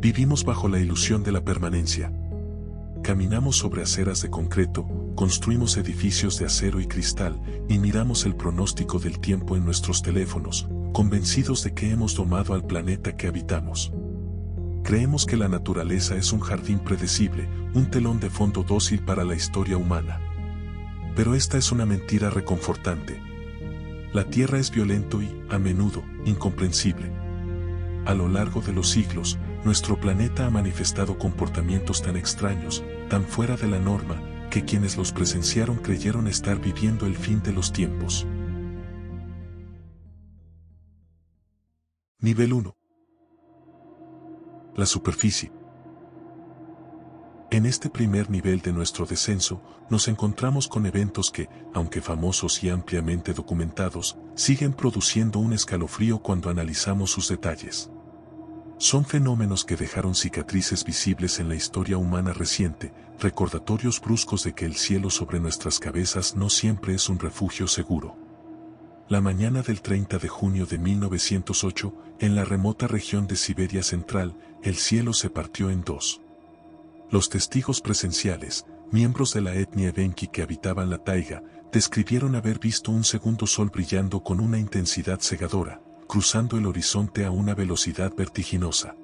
Vivimos bajo la ilusión de la permanencia. Caminamos sobre aceras de concreto, construimos edificios de acero y cristal, y miramos el pronóstico del tiempo en nuestros teléfonos, convencidos de que hemos domado al planeta que habitamos. Creemos que la naturaleza es un jardín predecible, un telón de fondo dócil para la historia humana. Pero esta es una mentira reconfortante. La Tierra es violento y, a menudo, incomprensible. A lo largo de los siglos, nuestro planeta ha manifestado comportamientos tan extraños, tan fuera de la norma, que quienes los presenciaron creyeron estar viviendo el fin de los tiempos. Nivel 1. La superficie. En este primer nivel de nuestro descenso, nos encontramos con eventos que, aunque famosos y ampliamente documentados, siguen produciendo un escalofrío cuando analizamos sus detalles. Son fenómenos que dejaron cicatrices visibles en la historia humana reciente, recordatorios bruscos de que el cielo sobre nuestras cabezas no siempre es un refugio seguro. La mañana del 30 de junio de 1908, en la remota región de Siberia Central, el cielo se partió en dos. Los testigos presenciales, miembros de la etnia evenki que habitaban la taiga, describieron haber visto un segundo sol brillando con una intensidad cegadora, cruzando el horizonte a una velocidad vertiginosa.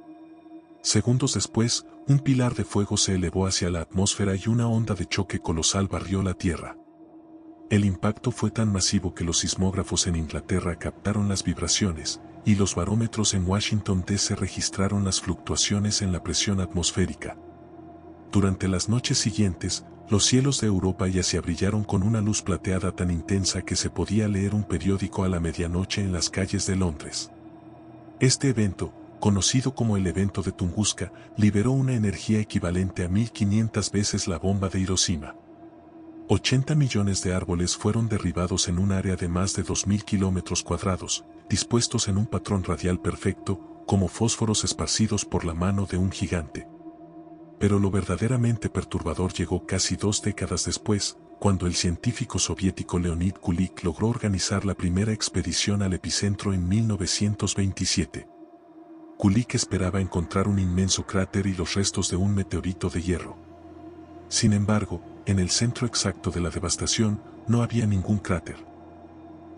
Segundos después, un pilar de fuego se elevó hacia la atmósfera y una onda de choque colosal barrió la Tierra. El impacto fue tan masivo que los sismógrafos en Inglaterra captaron las vibraciones, y los barómetros en Washington DC registraron las fluctuaciones en la presión atmosférica. Durante las noches siguientes, los cielos de Europa y Asia brillaron con una luz plateada tan intensa que se podía leer un periódico a la medianoche en las calles de Londres. Este evento, conocido como el evento de Tunguska, liberó una energía equivalente a 1500 veces la bomba de Hiroshima. 80 millones de árboles fueron derribados en un área de más de 2000 kilómetros cuadrados, dispuestos en un patrón radial perfecto, como fósforos esparcidos por la mano de un gigante. Pero lo verdaderamente perturbador llegó casi 2 décadas después, cuando el científico soviético Leonid Kulik logró organizar la primera expedición al epicentro en 1927. Kulik esperaba encontrar un inmenso cráter y los restos de un meteorito de hierro. Sin embargo, en el centro exacto de la devastación, no había ningún cráter.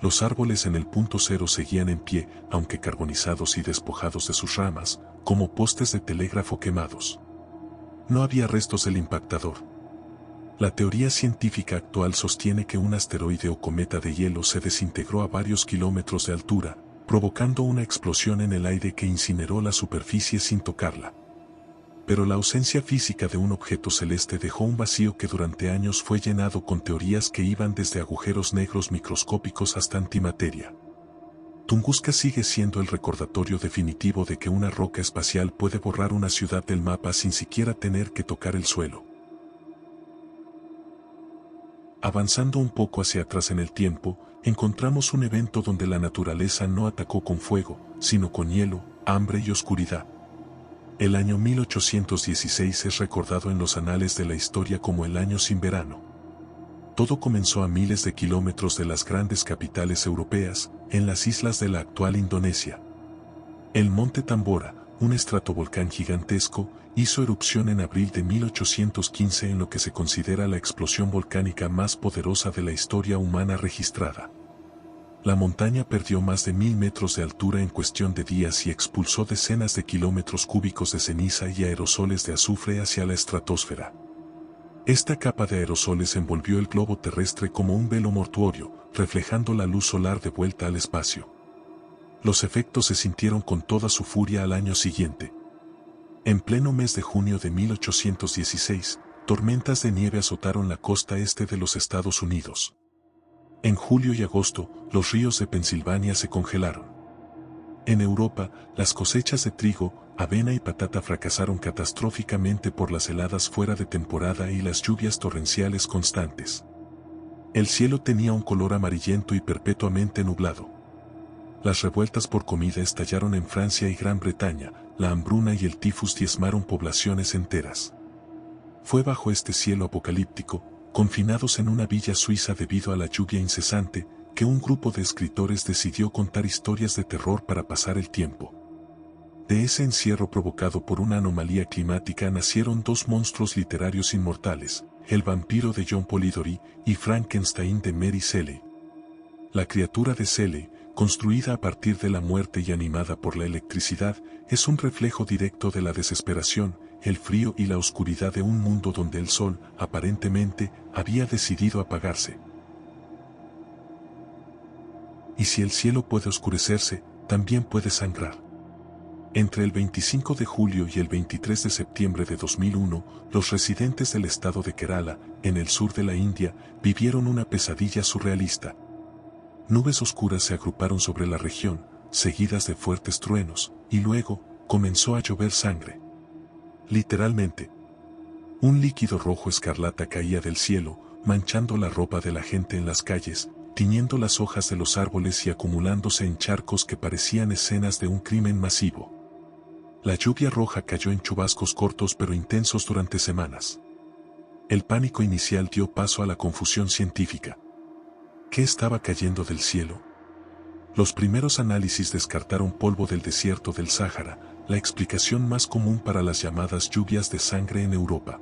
Los árboles en el punto cero seguían en pie, aunque carbonizados y despojados de sus ramas, como postes de telégrafo quemados. No había restos del impactador. La teoría científica actual sostiene que un asteroide o cometa de hielo se desintegró a varios kilómetros de altura, provocando una explosión en el aire que incineró la superficie sin tocarla. Pero la ausencia física de un objeto celeste dejó un vacío que durante años fue llenado con teorías que iban desde agujeros negros microscópicos hasta antimateria. Tunguska sigue siendo el recordatorio definitivo de que una roca espacial puede borrar una ciudad del mapa sin siquiera tener que tocar el suelo. Avanzando un poco hacia atrás en el tiempo, encontramos un evento donde la naturaleza no atacó con fuego, sino con hielo, hambre y oscuridad. El año 1816 es recordado en los anales de la historia como el año sin verano. Todo comenzó a miles de kilómetros de las grandes capitales europeas, en las islas de la actual Indonesia. El monte Tambora, un estratovolcán gigantesco, hizo erupción en abril de 1815 en lo que se considera la explosión volcánica más poderosa de la historia humana registrada. La montaña perdió más de 1000 metros de altura en cuestión de días y expulsó decenas de kilómetros cúbicos de ceniza y aerosoles de azufre hacia la estratosfera. Esta capa de aerosoles envolvió el globo terrestre como un velo mortuorio, reflejando la luz solar de vuelta al espacio. Los efectos se sintieron con toda su furia al año siguiente. En pleno mes de junio de 1816, tormentas de nieve azotaron la costa este de los Estados Unidos. En julio y agosto, los ríos de Pensilvania se congelaron. En Europa, las cosechas de trigo, avena y patata fracasaron catastróficamente por las heladas fuera de temporada y las lluvias torrenciales constantes. El cielo tenía un color amarillento y perpetuamente nublado. Las revueltas por comida estallaron en Francia y Gran Bretaña, la hambruna y el tifus diezmaron poblaciones enteras. Fue bajo este cielo apocalíptico, confinados en una villa suiza debido a la lluvia incesante, que un grupo de escritores decidió contar historias de terror para pasar el tiempo. De ese encierro provocado por una anomalía climática nacieron dos monstruos literarios inmortales, el vampiro de John Polidori y Frankenstein de Mary Shelley. La criatura de Shelley, construida a partir de la muerte y animada por la electricidad, es un reflejo directo de la desesperación, el frío y la oscuridad de un mundo donde el sol, aparentemente, había decidido apagarse. Y si el cielo puede oscurecerse, también puede sangrar. Entre el 25 de julio y el 23 de septiembre de 2001, los residentes del estado de Kerala, en el sur de la India, vivieron una pesadilla surrealista. Nubes oscuras se agruparon sobre la región, seguidas de fuertes truenos, y luego, comenzó a llover sangre. Literalmente. Un líquido rojo escarlata caía del cielo, manchando la ropa de la gente en las calles, tiñendo las hojas de los árboles y acumulándose en charcos que parecían escenas de un crimen masivo. La lluvia roja cayó en chubascos cortos pero intensos durante semanas. El pánico inicial dio paso a la confusión científica. ¿Qué estaba cayendo del cielo? Los primeros análisis descartaron polvo del desierto del Sáhara, la explicación más común para las llamadas lluvias de sangre en Europa.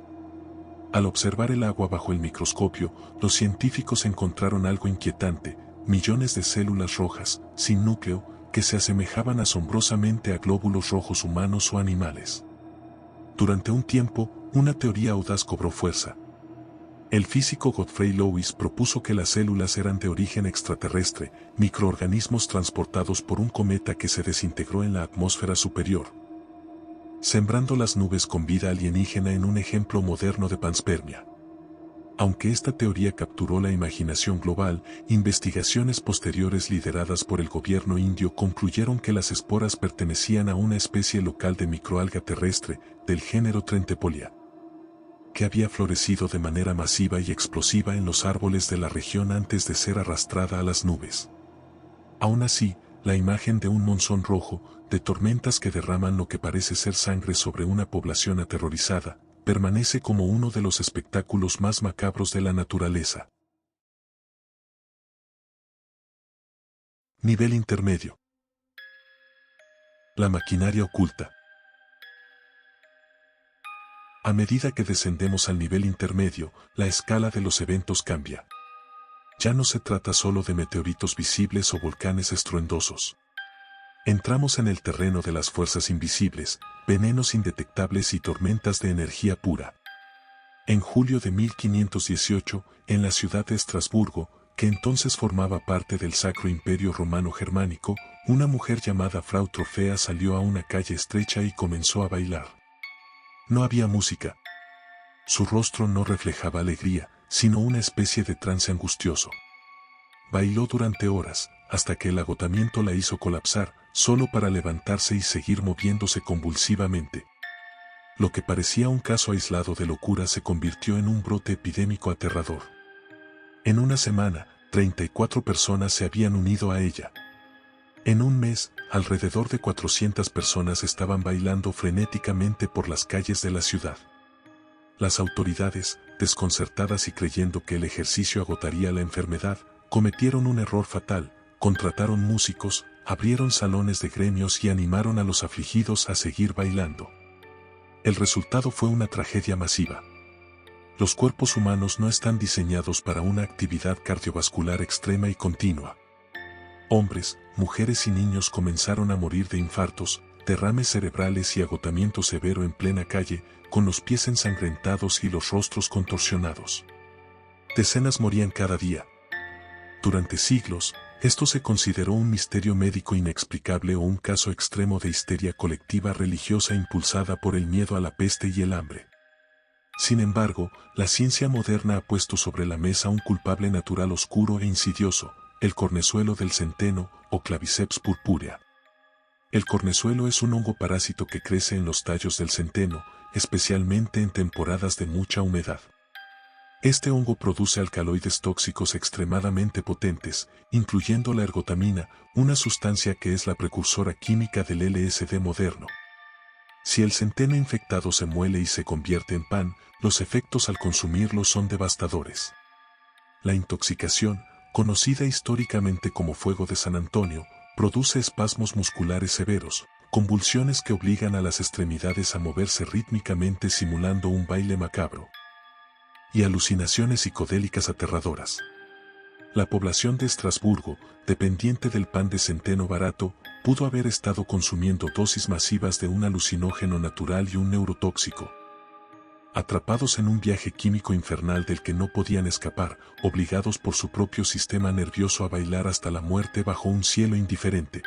Al observar el agua bajo el microscopio, los científicos encontraron algo inquietante: millones de células rojas, sin núcleo, que se asemejaban asombrosamente a glóbulos rojos humanos o animales. Durante un tiempo, una teoría audaz cobró fuerza. El físico Godfrey Lewis propuso que las células eran de origen extraterrestre, microorganismos transportados por un cometa que se desintegró en la atmósfera superior, sembrando las nubes con vida alienígena en un ejemplo moderno de panspermia. Aunque esta teoría capturó la imaginación global, investigaciones posteriores lideradas por el gobierno indio concluyeron que las esporas pertenecían a una especie local de microalga terrestre, del género Trentepolia, que había florecido de manera masiva y explosiva en los árboles de la región antes de ser arrastrada a las nubes. Aún así, la imagen de un monzón rojo, de tormentas que derraman lo que parece ser sangre sobre una población aterrorizada, permanece como uno de los espectáculos más macabros de la naturaleza. Nivel intermedio. La maquinaria oculta. A medida que descendemos al nivel intermedio, la escala de los eventos cambia. Ya no se trata solo de meteoritos visibles o volcanes estruendosos. Entramos en el terreno de las fuerzas invisibles, venenos indetectables y tormentas de energía pura. En julio de 1518, en la ciudad de Estrasburgo, que entonces formaba parte del Sacro Imperio Romano Germánico, una mujer llamada Frau Trofea salió a una calle estrecha y comenzó a bailar. No había música. Su rostro no reflejaba alegría, sino una especie de trance angustioso. Bailó durante horas, hasta que el agotamiento la hizo colapsar, solo para levantarse y seguir moviéndose convulsivamente. Lo que parecía un caso aislado de locura se convirtió en un brote epidémico aterrador. En una semana, 34 personas se habían unido a ella. En un mes, alrededor de 400 personas estaban bailando frenéticamente por las calles de la ciudad. Las autoridades, desconcertadas y creyendo que el ejercicio agotaría la enfermedad, cometieron un error fatal: contrataron músicos, abrieron salones de gremios y animaron a los afligidos a seguir bailando. El resultado fue una tragedia masiva. Los cuerpos humanos no están diseñados para una actividad cardiovascular extrema y continua. Hombres, mujeres y niños comenzaron a morir de infartos, derrames cerebrales y agotamiento severo en plena calle, con los pies ensangrentados y los rostros contorsionados. Decenas morían cada día. Durante siglos, esto se consideró un misterio médico inexplicable o un caso extremo de histeria colectiva religiosa impulsada por el miedo a la peste y el hambre. Sin embargo, la ciencia moderna ha puesto sobre la mesa un culpable natural oscuro e insidioso: el cornezuelo del centeno, o Claviceps purpurea. El cornezuelo es un hongo parásito que crece en los tallos del centeno, especialmente en temporadas de mucha humedad. Este hongo produce alcaloides tóxicos extremadamente potentes, incluyendo la ergotamina, una sustancia que es la precursora química del LSD moderno. Si el centeno infectado se muele y se convierte en pan, los efectos al consumirlo son devastadores. La intoxicación, conocida históricamente como fuego de San Antonio, produce espasmos musculares severos, convulsiones que obligan a las extremidades a moverse rítmicamente simulando un baile macabro, y alucinaciones psicodélicas aterradoras. La población de Estrasburgo, dependiente del pan de centeno barato, pudo haber estado consumiendo dosis masivas de un alucinógeno natural y un neurotóxico. Atrapados en un viaje químico infernal del que no podían escapar, obligados por su propio sistema nervioso a bailar hasta la muerte bajo un cielo indiferente.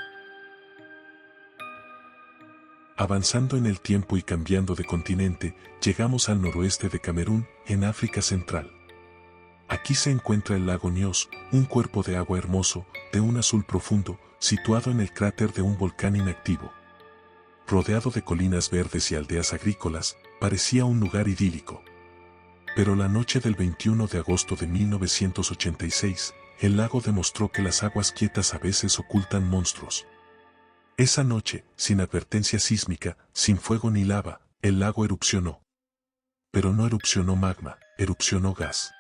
Avanzando en el tiempo y cambiando de continente, llegamos al noroeste de Camerún, en África Central. Aquí se encuentra el lago Nyos, un cuerpo de agua hermoso, de un azul profundo, situado en el cráter de un volcán inactivo. Rodeado de colinas verdes y aldeas agrícolas, parecía un lugar idílico. Pero la noche del 21 de agosto de 1986, el lago demostró que las aguas quietas a veces ocultan monstruos. Esa noche, sin advertencia sísmica, sin fuego ni lava, el lago erupcionó. Pero no erupcionó magma, erupcionó gas.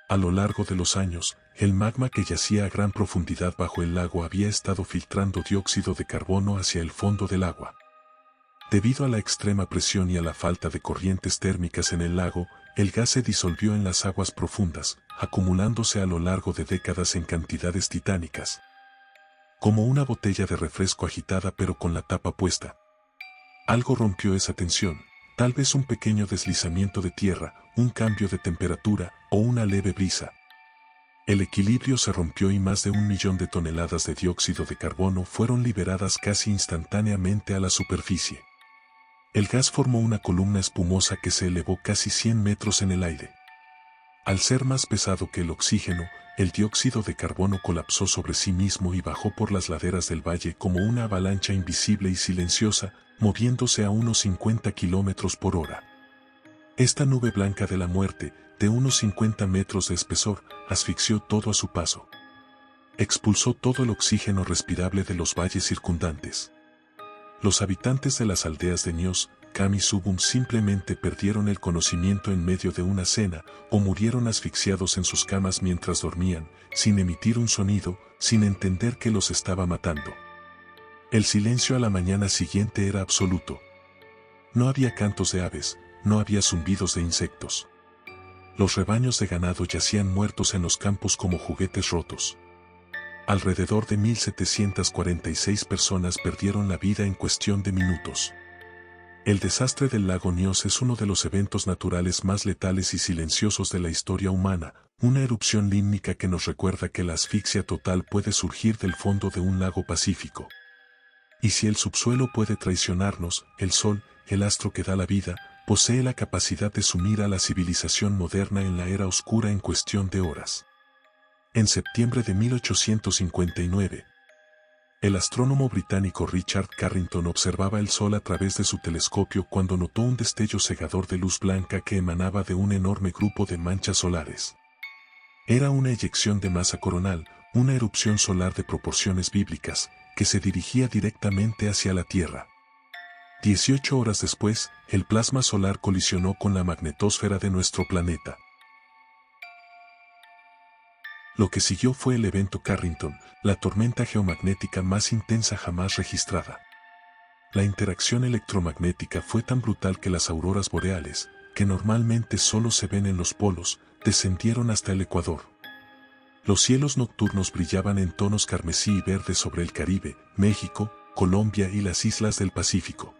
A lo largo de los años, el magma que yacía a gran profundidad bajo el lago había estado filtrando dióxido de carbono hacia el fondo del agua. Debido a la extrema presión y a la falta de corrientes térmicas en el lago, el gas se disolvió en las aguas profundas, acumulándose a lo largo de décadas en cantidades titánicas. Como una botella de refresco agitada pero con la tapa puesta. Algo rompió esa tensión, tal vez un pequeño deslizamiento de tierra, un cambio de temperatura o una leve brisa. El equilibrio se rompió y más de 1 millón de toneladas de dióxido de carbono fueron liberadas casi instantáneamente a la superficie. El gas formó una columna espumosa que se elevó casi 100 metros en el aire. Al ser más pesado que el oxígeno, el dióxido de carbono colapsó sobre sí mismo y bajó por las laderas del valle como una avalancha invisible y silenciosa, moviéndose a unos 50 kilómetros por hora. Esta nube blanca de la muerte, de unos 50 metros de espesor, asfixió todo a su paso. Expulsó todo el oxígeno respirable de los valles circundantes. Los habitantes de las aldeas de Nyos, Cam y Subum simplemente perdieron el conocimiento en medio de una cena o murieron asfixiados en sus camas mientras dormían, sin emitir un sonido, sin entender que los estaba matando. El silencio a la mañana siguiente era absoluto. No había cantos de aves, no había zumbidos de insectos. Los rebaños de ganado yacían muertos en los campos como juguetes rotos. Alrededor de 1.746 personas perdieron la vida en cuestión de minutos. El desastre del lago Nyos es uno de los eventos naturales más letales y silenciosos de la historia humana, una erupción límnica que nos recuerda que la asfixia total puede surgir del fondo de un lago Pacífico. Y si el subsuelo puede traicionarnos, el sol, el astro que da la vida, posee la capacidad de sumir a la civilización moderna en la era oscura en cuestión de horas. En septiembre de 1859, el astrónomo británico Richard Carrington observaba el Sol a través de su telescopio cuando notó un destello cegador de luz blanca que emanaba de un enorme grupo de manchas solares. Era una eyección de masa coronal, una erupción solar de proporciones bíblicas, que se dirigía directamente hacia la Tierra. 18 horas después, el plasma solar colisionó con la magnetosfera de nuestro planeta. Lo que siguió fue el evento Carrington, la tormenta geomagnética más intensa jamás registrada. La interacción electromagnética fue tan brutal que las auroras boreales, que normalmente solo se ven en los polos, descendieron hasta el Ecuador. Los cielos nocturnos brillaban en tonos carmesí y verde sobre el Caribe, México, Colombia y las islas del Pacífico.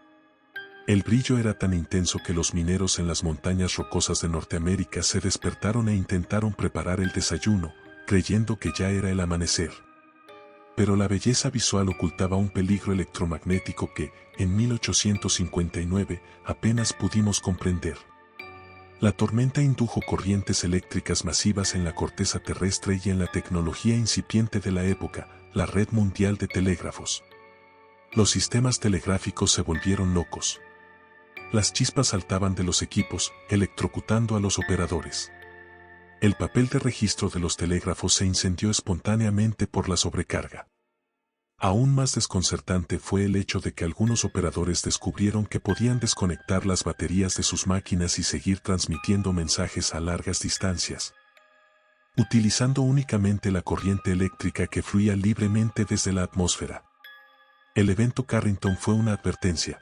El brillo era tan intenso que los mineros en las montañas rocosas de Norteamérica se despertaron e intentaron preparar el desayuno, creyendo que ya era el amanecer. Pero la belleza visual ocultaba un peligro electromagnético que, en 1859, apenas pudimos comprender. La tormenta indujo corrientes eléctricas masivas en la corteza terrestre y en la tecnología incipiente de la época, la red mundial de telégrafos. Los sistemas telegráficos se volvieron locos. Las chispas saltaban de los equipos, electrocutando a los operadores. El papel de registro de los telégrafos se incendió espontáneamente por la sobrecarga. Aún más desconcertante fue el hecho de que algunos operadores descubrieron que podían desconectar las baterías de sus máquinas y seguir transmitiendo mensajes a largas distancias, utilizando únicamente la corriente eléctrica que fluía libremente desde la atmósfera. El evento Carrington fue una advertencia.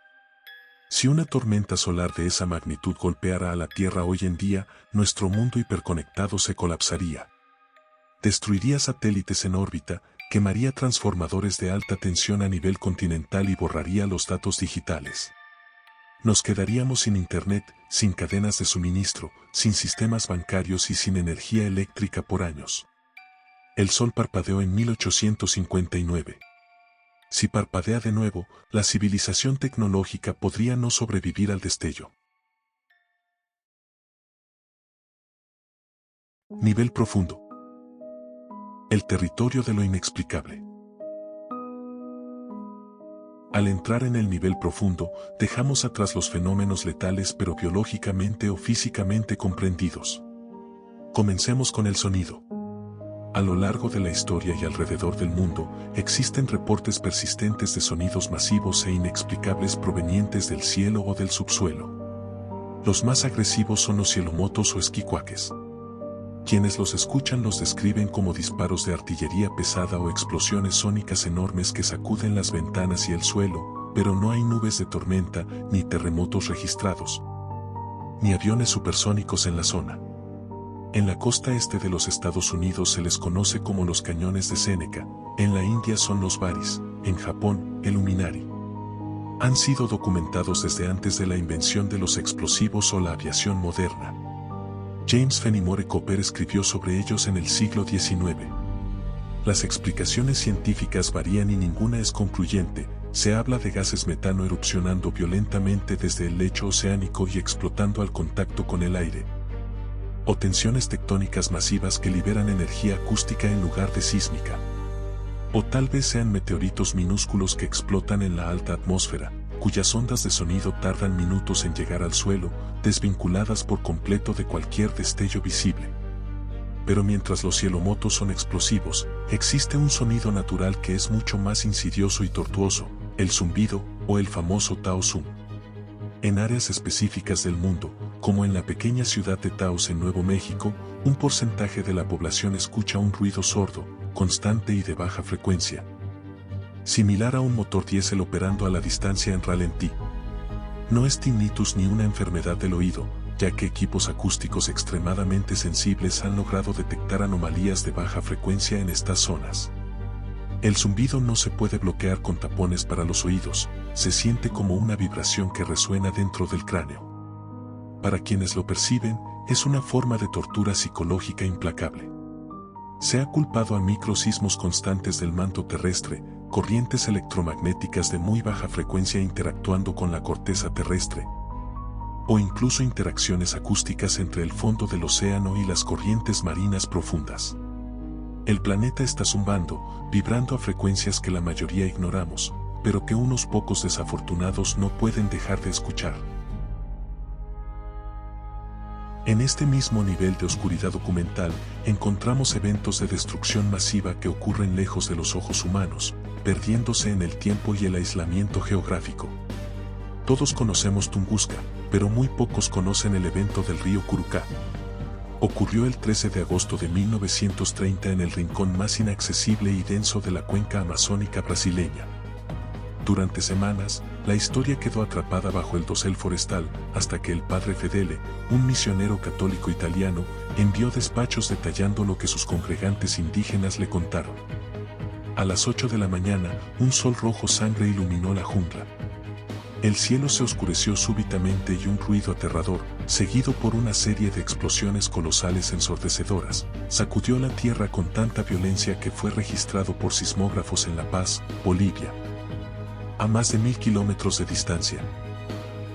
Si una tormenta solar de esa magnitud golpeara a la Tierra hoy en día, nuestro mundo hiperconectado se colapsaría. Destruiría satélites en órbita, quemaría transformadores de alta tensión a nivel continental y borraría los datos digitales. Nos quedaríamos sin internet, sin cadenas de suministro, sin sistemas bancarios y sin energía eléctrica por años. El sol parpadeó en 1859. Si parpadea de nuevo, la civilización tecnológica podría no sobrevivir al destello. Nivel profundo. El territorio de lo inexplicable. Al entrar en el nivel profundo, dejamos atrás los fenómenos letales pero biológicamente o físicamente comprendidos. Comencemos con el sonido. A lo largo de la historia y alrededor del mundo, existen reportes persistentes de sonidos masivos e inexplicables provenientes del cielo o del subsuelo. Los más agresivos son los cielomotos o esquicuaques. Quienes los escuchan los describen como disparos de artillería pesada o explosiones sónicas enormes que sacuden las ventanas y el suelo, pero no hay nubes de tormenta, ni terremotos registrados, ni aviones supersónicos en la zona. En la costa este de los Estados Unidos se les conoce como los cañones de Séneca, en la India son los Varis, en Japón, el Uminari. Han sido documentados desde antes de la invención de los explosivos o la aviación moderna. James Fenimore Cooper escribió sobre ellos en el siglo XIX. Las explicaciones científicas varían y ninguna es concluyente. Se habla de gases metano erupcionando violentamente desde el lecho oceánico y explotando al contacto con el aire, o tensiones tectónicas masivas que liberan energía acústica en lugar de sísmica. O tal vez sean meteoritos minúsculos que explotan en la alta atmósfera, cuyas ondas de sonido tardan minutos en llegar al suelo, desvinculadas por completo de cualquier destello visible. Pero mientras los cielomotos son explosivos, existe un sonido natural que es mucho más insidioso y tortuoso, el zumbido, o el famoso Taosun. En áreas específicas del mundo, como en la pequeña ciudad de Taos en Nuevo México, un porcentaje de la población escucha un ruido sordo, constante y de baja frecuencia, similar a un motor diésel operando a la distancia en ralentí. No es tinnitus ni una enfermedad del oído, ya que equipos acústicos extremadamente sensibles han logrado detectar anomalías de baja frecuencia en estas zonas. El zumbido no se puede bloquear con tapones para los oídos, se siente como una vibración que resuena dentro del cráneo. Para quienes lo perciben, es una forma de tortura psicológica implacable. Se ha culpado a microsismos constantes del manto terrestre, corrientes electromagnéticas de muy baja frecuencia interactuando con la corteza terrestre, o incluso interacciones acústicas entre el fondo del océano y las corrientes marinas profundas. El planeta está zumbando, vibrando a frecuencias que la mayoría ignoramos, pero que unos pocos desafortunados no pueden dejar de escuchar. En este mismo nivel de oscuridad documental, encontramos eventos de destrucción masiva que ocurren lejos de los ojos humanos, perdiéndose en el tiempo y el aislamiento geográfico. Todos conocemos Tunguska, pero muy pocos conocen el evento del río Curucá. Ocurrió el 13 de agosto de 1930 en el rincón más inaccesible y denso de la cuenca amazónica brasileña. Durante semanas, la historia quedó atrapada bajo el dosel forestal, hasta que el padre Fedele, un misionero católico italiano, envió despachos detallando lo que sus congregantes indígenas le contaron. A las 8 de la mañana, un sol rojo sangre iluminó la jungla. El cielo se oscureció súbitamente y un ruido aterrador, seguido por una serie de explosiones colosales ensordecedoras, sacudió la tierra con tanta violencia que fue registrado por sismógrafos en La Paz, Bolivia, a más de 1000 kilómetros de distancia.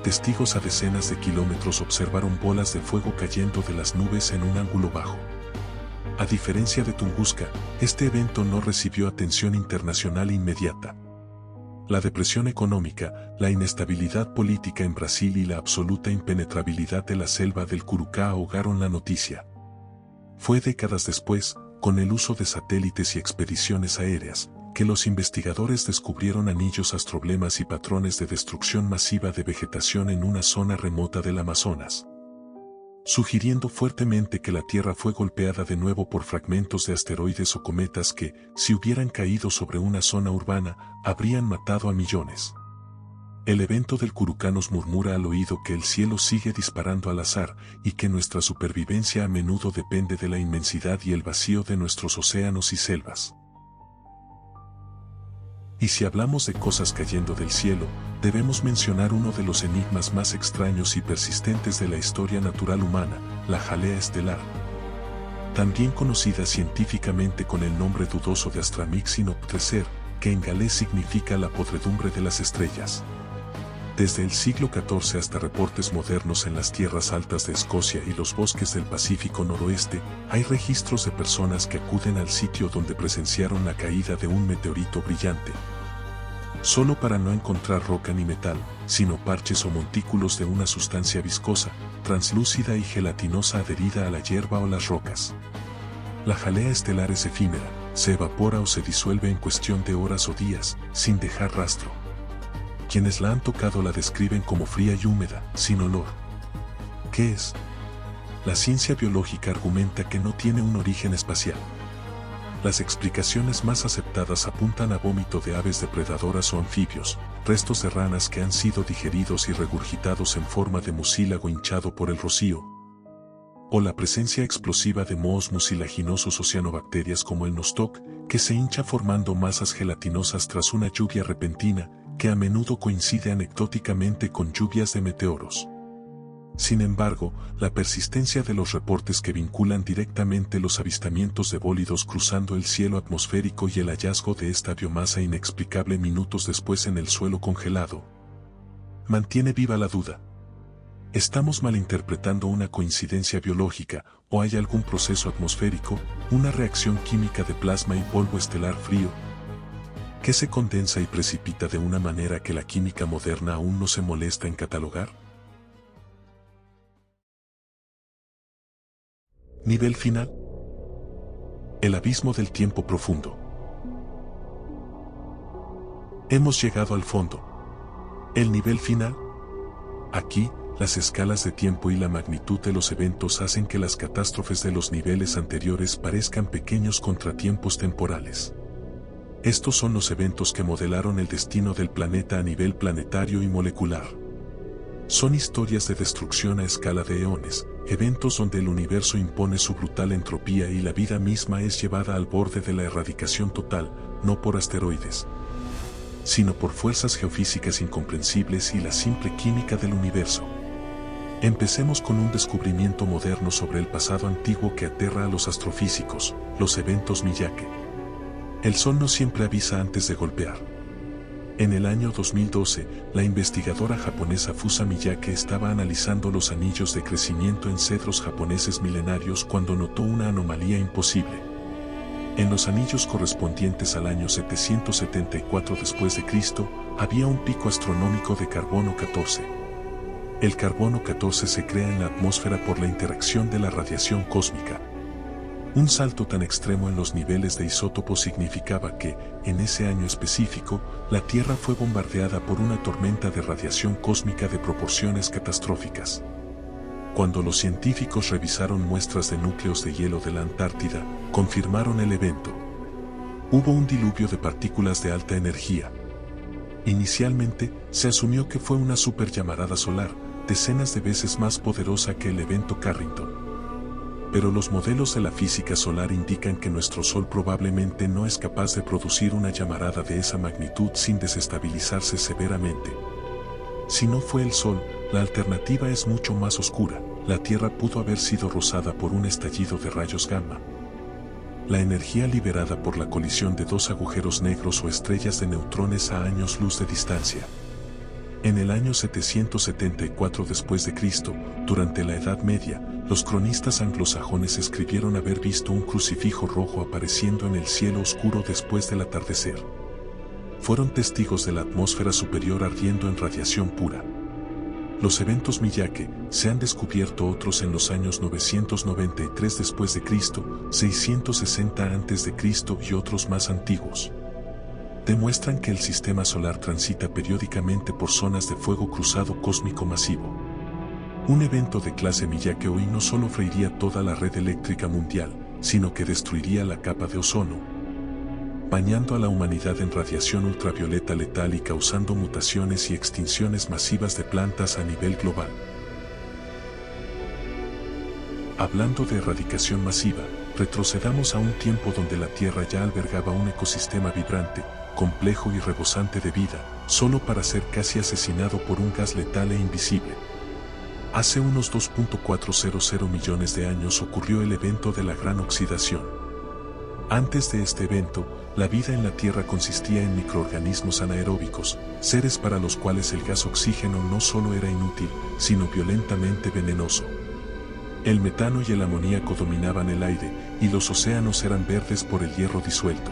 Testigos a decenas de kilómetros observaron bolas de fuego cayendo de las nubes en un ángulo bajo. A diferencia de Tunguska, este evento no recibió atención internacional inmediata. La depresión económica, la inestabilidad política en Brasil y la absoluta impenetrabilidad de la selva del Curucá ahogaron la noticia. Fue décadas después, con el uso de satélites y expediciones aéreas, que los investigadores descubrieron anillos astroblemas y patrones de destrucción masiva de vegetación en una zona remota del Amazonas. sugiriendo fuertemente que la Tierra fue golpeada de nuevo por fragmentos de asteroides o cometas que, si hubieran caído sobre una zona urbana, habrían matado a millones. El evento del Curucán nos murmura al oído que el cielo sigue disparando al azar y que nuestra supervivencia a menudo depende de la inmensidad y el vacío de nuestros océanos y selvas. Y si hablamos de cosas cayendo del cielo, debemos mencionar uno de los enigmas más extraños y persistentes de la historia natural humana, la jalea estelar. También conocida científicamente con el nombre dudoso de Astramyxinopterer, que en galés significa la podredumbre de las estrellas. Desde el siglo XIV hasta reportes modernos en las tierras altas de Escocia y los bosques del Pacífico noroeste, hay registros de personas que acuden al sitio donde presenciaron la caída de un meteorito brillante. Solo para no encontrar roca ni metal, sino parches o montículos de una sustancia viscosa, translúcida y gelatinosa adherida a la hierba o las rocas. La jalea estelar es efímera, se evapora o se disuelve en cuestión de horas o días, sin dejar rastro. Quienes la han tocado la describen como fría y húmeda, sin olor. ¿Qué es? La ciencia biológica argumenta que no tiene un origen espacial. Las explicaciones más aceptadas apuntan a vómito de aves depredadoras o anfibios, restos de ranas que han sido digeridos y regurgitados en forma de mucílago hinchado por el rocío, o la presencia explosiva de mohos mucilaginosos o cianobacterias como el nostoc, que se hincha formando masas gelatinosas tras una lluvia repentina, que a menudo coincide anecdóticamente con lluvias de meteoros. Sin embargo, la persistencia de los reportes que vinculan directamente los avistamientos de bólidos cruzando el cielo atmosférico y el hallazgo de esta biomasa inexplicable minutos después en el suelo congelado, mantiene viva la duda. ¿Estamos malinterpretando una coincidencia biológica, o hay algún proceso atmosférico, una reacción química de plasma y polvo estelar frío, que se condensa y precipita de una manera que la química moderna aún no se molesta en catalogar? Nivel final. El abismo del tiempo profundo. Hemos llegado al fondo. El nivel final. Aquí, las escalas de tiempo y la magnitud de los eventos hacen que las catástrofes de los niveles anteriores parezcan pequeños contratiempos temporales. Estos son los eventos que modelaron el destino del planeta a nivel planetario y molecular. Son historias de destrucción a escala de eones, eventos donde el universo impone su brutal entropía y la vida misma es llevada al borde de la erradicación total, no por asteroides, sino por fuerzas geofísicas incomprensibles y la simple química del universo. Empecemos con un descubrimiento moderno sobre el pasado antiguo que aterra a los astrofísicos, los eventos Miyake. El Sol no siempre avisa antes de golpear. En el año 2012, la investigadora japonesa Fusa Miyake estaba analizando los anillos de crecimiento en cedros japoneses milenarios cuando notó una anomalía imposible. En los anillos correspondientes al año 774 después de Cristo, había un pico astronómico de carbono 14. El carbono 14 se crea en la atmósfera por la interacción de la radiación cósmica. Un salto tan extremo en los niveles de isótopos significaba que, en ese año específico, la Tierra fue bombardeada por una tormenta de radiación cósmica de proporciones catastróficas. Cuando los científicos revisaron muestras de núcleos de hielo de la Antártida, confirmaron el evento. Hubo un diluvio de partículas de alta energía. Inicialmente, se asumió que fue una superllamarada solar, decenas de veces más poderosa que el evento Carrington. Pero los modelos de la física solar indican que nuestro Sol probablemente no es capaz de producir una llamarada de esa magnitud sin desestabilizarse severamente. Si no fue el Sol, la alternativa es mucho más oscura. La Tierra pudo haber sido rozada por un estallido de rayos gamma. La energía liberada por la colisión de dos agujeros negros o estrellas de neutrones a años luz de distancia. En el año 774 después de Cristo, durante la Edad Media, los cronistas anglosajones escribieron haber visto un crucifijo rojo apareciendo en el cielo oscuro después del atardecer. Fueron testigos de la atmósfera superior ardiendo en radiación pura. Los eventos Miyake, se han descubierto otros en los años 993 después de Cristo, 660 antes de Cristo y otros más antiguos. Demuestran que el sistema solar transita periódicamente por zonas de fuego cruzado cósmico masivo. Un evento de clase Miyake hoy no solo freiría toda la red eléctrica mundial, sino que destruiría la capa de ozono, bañando a la humanidad en radiación ultravioleta letal y causando mutaciones y extinciones masivas de plantas a nivel global. Hablando de erradicación masiva, retrocedamos a un tiempo donde la Tierra ya albergaba un ecosistema vibrante, complejo y rebosante de vida, solo para ser casi asesinado por un gas letal e invisible. Hace unos 2.400 millones de años ocurrió el evento de la Gran Oxidación. Antes de este evento, la vida en la Tierra consistía en microorganismos anaeróbicos, seres para los cuales el gas oxígeno no solo era inútil, sino violentamente venenoso. El metano y el amoníaco dominaban el aire, y los océanos eran verdes por el hierro disuelto.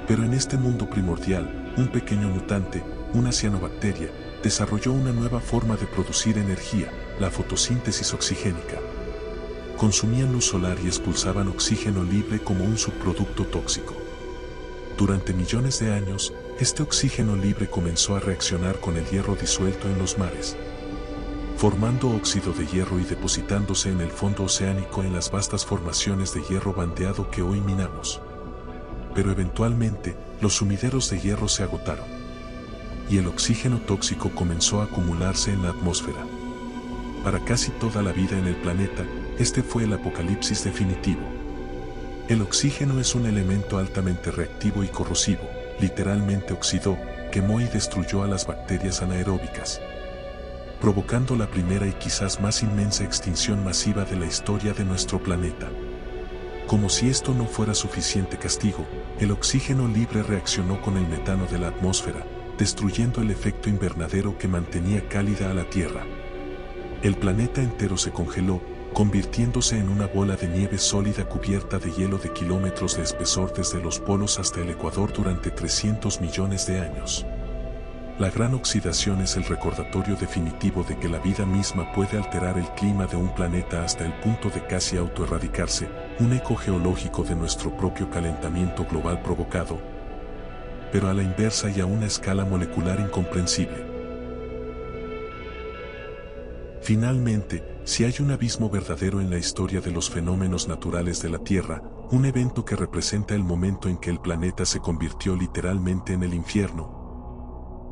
Pero en este mundo primordial, un pequeño mutante, una cianobacteria, desarrolló una nueva forma de producir energía, la fotosíntesis oxigénica. Consumían luz solar y expulsaban oxígeno libre como un subproducto tóxico. Durante millones de años, este oxígeno libre comenzó a reaccionar con el hierro disuelto en los mares, formando óxido de hierro y depositándose en el fondo oceánico en las vastas formaciones de hierro bandeado que hoy minamos. Pero eventualmente, los sumideros de hierro se agotaron, y el oxígeno tóxico comenzó a acumularse en la atmósfera. Para casi toda la vida en el planeta, este fue el apocalipsis definitivo. El oxígeno es un elemento altamente reactivo y corrosivo, literalmente oxidó, quemó y destruyó a las bacterias anaeróbicas, provocando la primera y quizás más inmensa extinción masiva de la historia de nuestro planeta. Como si esto no fuera suficiente castigo, el oxígeno libre reaccionó con el metano de la atmósfera, destruyendo el efecto invernadero que mantenía cálida a la Tierra. El planeta entero se congeló, convirtiéndose en una bola de nieve sólida cubierta de hielo de kilómetros de espesor desde los polos hasta el Ecuador durante 300 millones de años. La gran oxidación es el recordatorio definitivo de que la vida misma puede alterar el clima de un planeta hasta el punto de casi autoerradicarse, un eco geológico de nuestro propio calentamiento global provocado, pero a la inversa y a una escala molecular incomprensible. Finalmente, si hay un abismo verdadero en la historia de los fenómenos naturales de la Tierra, un evento que representa el momento en que el planeta se convirtió literalmente en el infierno,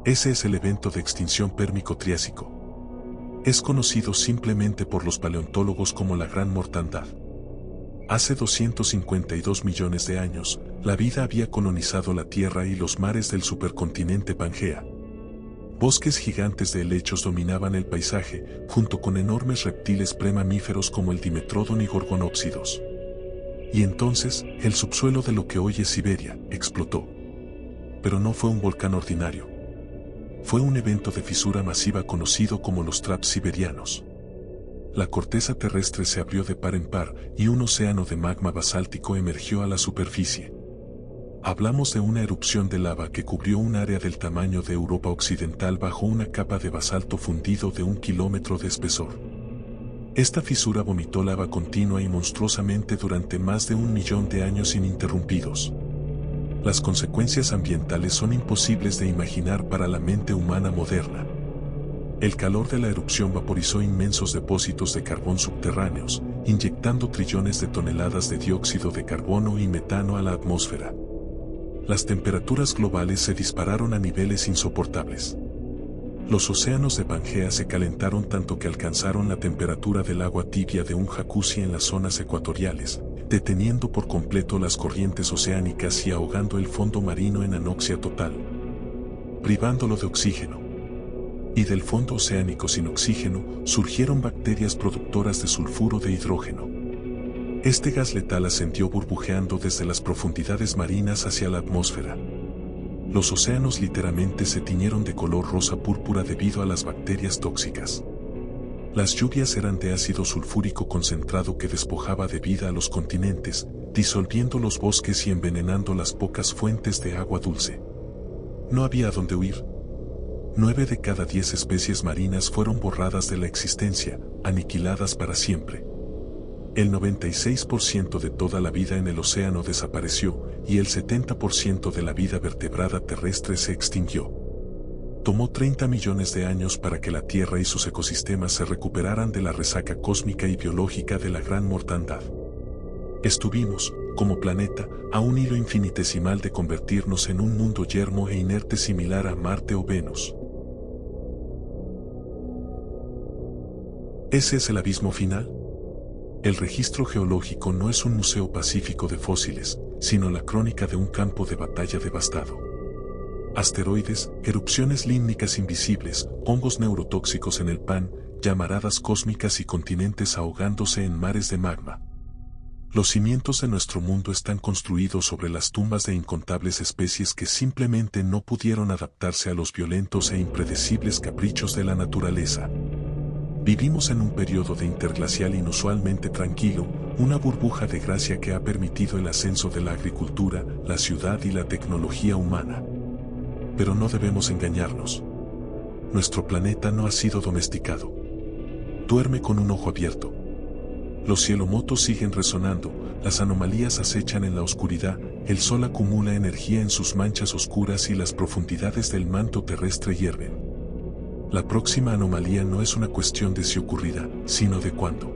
ese es el evento de extinción pérmico-triásico. Es conocido simplemente por los paleontólogos como la Gran Mortandad. Hace 252 millones de años, la vida había colonizado la Tierra y los mares del supercontinente Pangea. Bosques gigantes de helechos dominaban el paisaje, junto con enormes reptiles premamíferos como el Dimetrodon y Gorgonópsidos. Y entonces, el subsuelo de lo que hoy es Siberia, explotó. Pero no fue un volcán ordinario. Fue un evento de fisura masiva conocido como los traps siberianos. La corteza terrestre se abrió de par en par y un océano de magma basáltico emergió a la superficie. Hablamos de una erupción de lava que cubrió un área del tamaño de Europa Occidental bajo una capa de basalto fundido de 1 kilómetro de espesor. Esta fisura vomitó lava continua y monstruosamente durante más de 1 millón de años ininterrumpidos. Las consecuencias ambientales son imposibles de imaginar para la mente humana moderna. El calor de la erupción vaporizó inmensos depósitos de carbón subterráneos, inyectando trillones de toneladas de dióxido de carbono y metano a la atmósfera. Las temperaturas globales se dispararon a niveles insoportables. Los océanos de Pangea se calentaron tanto que alcanzaron la temperatura del agua tibia de un jacuzzi en las zonas ecuatoriales, deteniendo por completo las corrientes oceánicas y ahogando el fondo marino en anoxia total, privándolo de oxígeno. Y del fondo oceánico sin oxígeno surgieron bacterias productoras de sulfuro de hidrógeno. Este gas letal ascendió burbujeando desde las profundidades marinas hacia la atmósfera. Los océanos literalmente se tiñeron de color rosa púrpura debido a las bacterias tóxicas. Las lluvias eran de ácido sulfúrico concentrado que despojaba de vida a los continentes, disolviendo los bosques y envenenando las pocas fuentes de agua dulce. No había a dónde huir. 9 de cada 10 especies marinas fueron borradas de la existencia, aniquiladas para siempre. El 96% de toda la vida en el océano desapareció y el 70% de la vida vertebrada terrestre se extinguió. Tomó 30 millones de años para que la Tierra y sus ecosistemas se recuperaran de la resaca cósmica y biológica de la gran mortandad. Estuvimos, como planeta, a un hilo infinitesimal de convertirnos en un mundo yermo e inerte similar a Marte o Venus. ¿Ese es el abismo final? El registro geológico no es un museo pacífico de fósiles, sino la crónica de un campo de batalla devastado. Asteroides, erupciones límnicas invisibles, hongos neurotóxicos en el pan, llamaradas cósmicas y continentes ahogándose en mares de magma. Los cimientos de nuestro mundo están construidos sobre las tumbas de incontables especies que simplemente no pudieron adaptarse a los violentos e impredecibles caprichos de la naturaleza. Vivimos en un periodo de interglacial inusualmente tranquilo, una burbuja de gracia que ha permitido el ascenso de la agricultura, la ciudad y la tecnología humana. Pero no debemos engañarnos. Nuestro planeta no ha sido domesticado. Duerme con un ojo abierto. Los cielomotos siguen resonando, las anomalías acechan en la oscuridad, el sol acumula energía en sus manchas oscuras y las profundidades del manto terrestre hierven. La próxima anomalía no es una cuestión de si ocurrirá, sino de cuándo.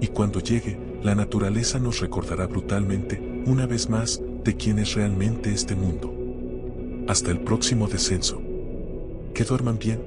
Y cuando llegue, la naturaleza nos recordará brutalmente, una vez más, de quién es realmente este mundo. Hasta el próximo descenso. Que duerman bien.